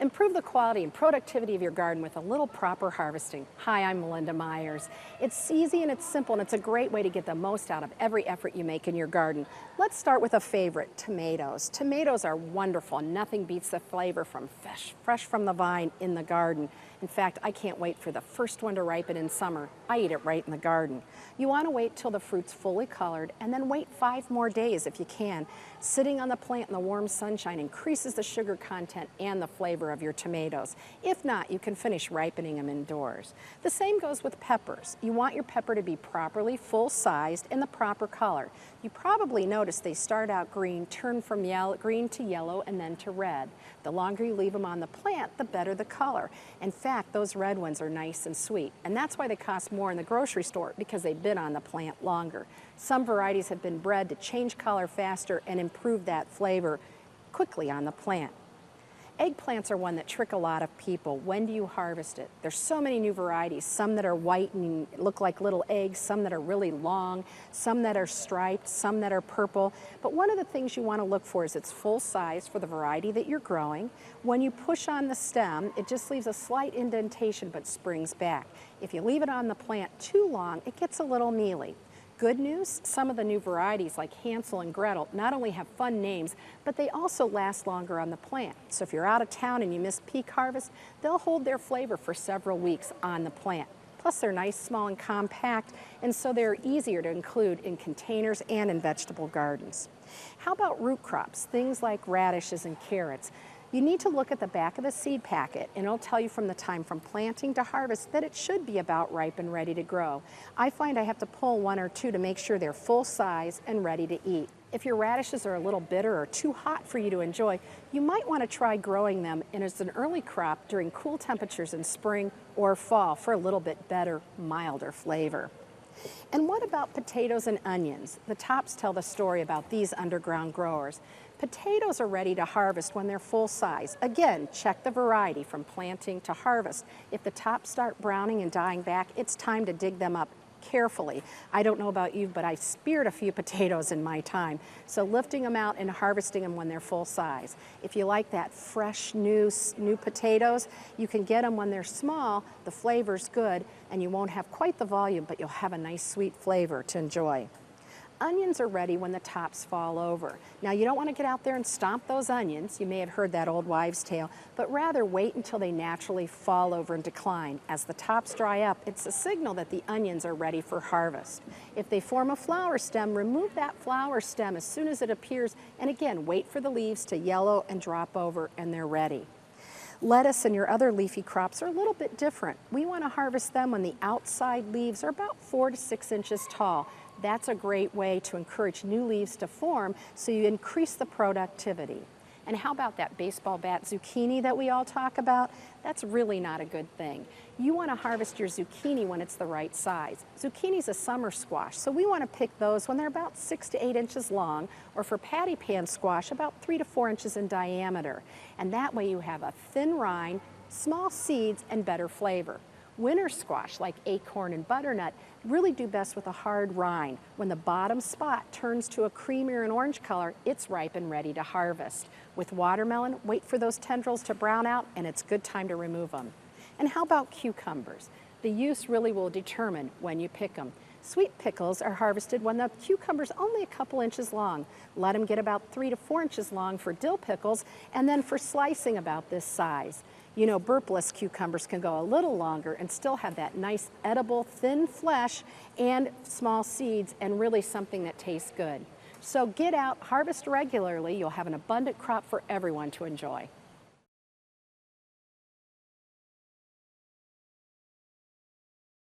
Improve the quality and productivity of your garden with a little proper harvesting. Hi, I'm Melinda Myers. It's easy and it's simple, and it's a great way to get the most out of every effort you make in your garden. Let's start with a favorite, tomatoes. Tomatoes are wonderful. Nothing beats the flavor from fresh from the vine in the garden. In fact, I can't wait for the first one to ripen in summer. I eat it right in the garden. You want to wait till the fruit's fully colored and then wait 5 more days if you can. Sitting on the plant in the warm sunshine increases the sugar content and the flavor of your tomatoes. If not, you can finish ripening them indoors. The same goes with peppers. You want your pepper to be properly full-sized and the proper color. You probably noticed they start out green, turn from green to yellow, and then to red. The longer you leave them on the plant, the better the color. In fact, those red ones are nice and sweet, and that's why they cost more in the grocery store, because they've been on the plant longer. Some varieties have been bred to change color faster and improve that flavor quickly on the plant. Eggplants are one that trick a lot of people. When do you harvest it? There's so many new varieties, some that are white and look like little eggs, some that are really long, some that are striped, some that are purple. But one of the things you want to look for is it's full size for the variety that you're growing. When you push on the stem, it just leaves a slight indentation but springs back. If you leave it on the plant too long, it gets a little mealy. Good news, some of the new varieties like Hansel and Gretel not only have fun names, but they also last longer on the plant. So if you're out of town and you miss peak harvest, they'll hold their flavor for several weeks on the plant. Plus they're nice, small, and compact, and so they're easier to include in containers and in vegetable gardens. How about root crops, things like radishes and carrots? You need to look at the back of the seed packet, and it'll tell you from the time from planting to harvest that it should be about ripe and ready to grow. I find I have to pull 1 or 2 to make sure they're full size and ready to eat. If your radishes are a little bitter or too hot for you to enjoy, you might want to try growing them as an early crop during cool temperatures in spring or fall for a little bit better, milder flavor. And what about potatoes and onions? The tops tell the story about these underground growers. Potatoes are ready to harvest when they're full size. Again, check the variety from planting to harvest. If the tops start browning and dying back, it's time to dig them up carefully. I don't know about you, but I speared a few potatoes in my time. So lifting them out and harvesting them when they're full size. If you like that fresh, new potatoes, you can get them when they're small. The flavor's good, and you won't have quite the volume, but you'll have a nice sweet flavor to enjoy. Onions are ready when the tops fall over. Now, you don't want to get out there and stomp those onions. You may have heard that old wives' tale, but rather wait until they naturally fall over and decline. As the tops dry up, it's a signal that the onions are ready for harvest. If they form a flower stem, remove that flower stem as soon as it appears, and again, wait for the leaves to yellow and drop over, and they're ready. Lettuce and your other leafy crops are a little bit different. We want to harvest them when the outside leaves are about 4 to 6 inches tall. That's a great way to encourage new leaves to form, so you increase the productivity. And how about that baseball bat zucchini that we all talk about? That's really not a good thing. You want to harvest your zucchini when it's the right size. Zucchini's a summer squash, so we want to pick those when they're about 6 to 8 inches long, or for patty pan squash, about 3 to 4 inches in diameter. And that way you have a thin rind, small seeds, and better flavor. Winter squash, like acorn and butternut, really do best with a hard rind. When the bottom spot turns to a creamier and orange color, it's ripe and ready to harvest. With watermelon, wait for those tendrils to brown out, and it's good time to remove them. And how about cucumbers? The use really will determine when you pick them. Sweet pickles are harvested when the cucumber's only a couple inches long. Let them get about 3 to 4 inches long for dill pickles, and then for slicing about this size. You know, burpless cucumbers can go a little longer and still have that nice edible thin flesh and small seeds, and really something that tastes good. So get out, harvest regularly. You'll have an abundant crop for everyone to enjoy.